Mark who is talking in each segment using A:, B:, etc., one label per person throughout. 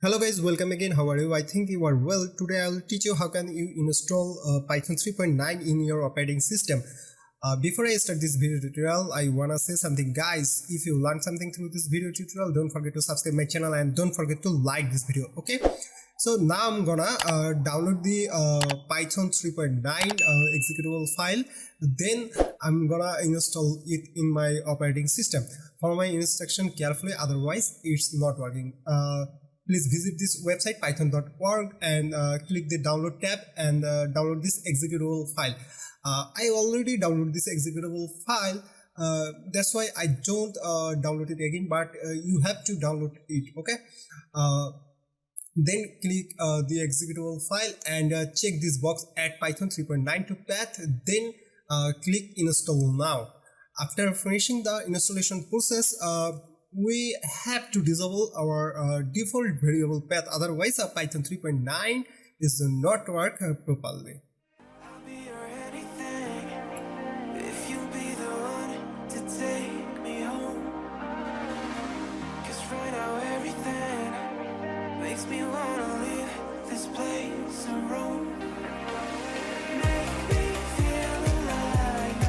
A: Hello guys, welcome again. How are you? I think you are well. Today I will teach you how can you install Python 3.9 in your operating system. Before I start this video tutorial, I wanna say something guys. If you learned something through this video tutorial, don't forget to subscribe my channel and don't forget to like this video. Okay, so now I'm gonna download the Python 3.9 executable file. Then I'm gonna install it in my operating system. Follow my instruction carefully, otherwise it's not working. Please visit this website python.org and click the download tab and download this executable file. I already downloaded this executable file, that's why I don't download it again, but you have to download it. Okay, then click the executable file and check this box add Python 3.9 to path, then click install now. After finishing the installation process, we have to disable our default variable path, otherwise Python 3.9 is not work properly.
B: I'll be your anything if you be the one to take me home. 'Cause right now everything makes me wanna leave this place and roam. Make me feel alive.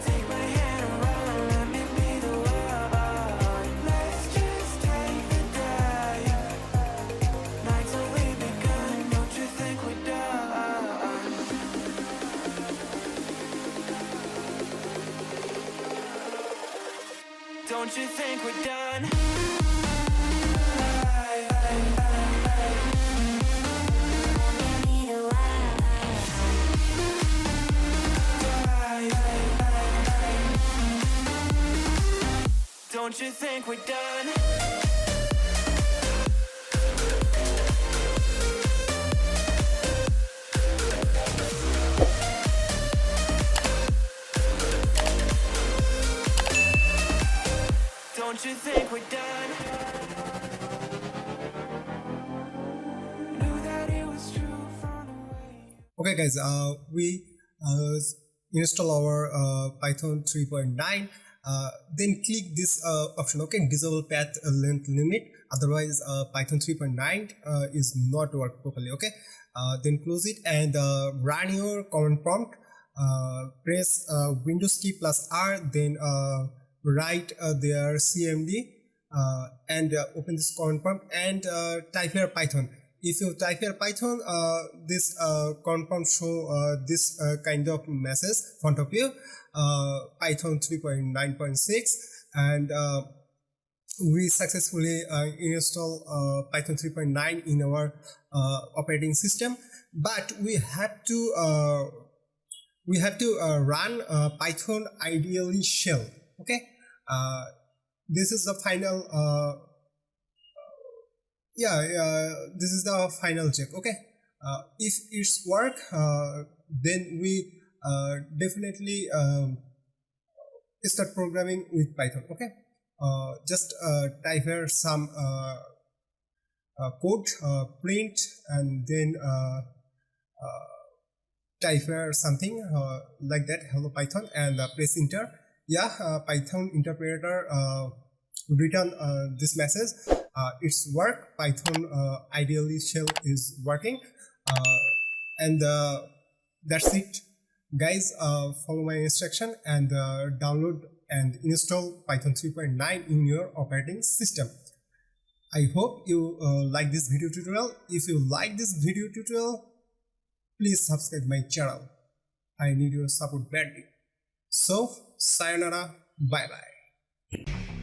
B: Take my hand and run, let me be the one. Let's just take the dive. Nights only begun, don't you think we're done? Don't you think we're done? Don't you think we're done? Don't you think we're done? Knew that it was true from the way.
A: Okay guys, we install our Python 3.9, then click this option, okay, disable path length limit, otherwise Python 3.9 is not work properly. Okay, then close it and run your command prompt, press Windows key plus R, then write their cmd and open this command prompt and type here Python. If you type here Python, this command prompt show this kind of message front of you, Python 3.9.6, and we successfully install Python 3.9 in our operating system. But we have to run Python ideally shell. Okay, this is the final this is the final check. Okay, if it's work, then we definitely start programming with Python. Okay, just type here some code, print, and then type here something like that, hello Python, and press enter. Python interpreter return this message, it's work, Python ideally shell is working, and that's it guys. Follow my instruction and download and install Python 3.9 in your operating system. I hope you like this video tutorial. If you like this video tutorial, please subscribe my channel. I need your support badly. So sayonara, bye bye.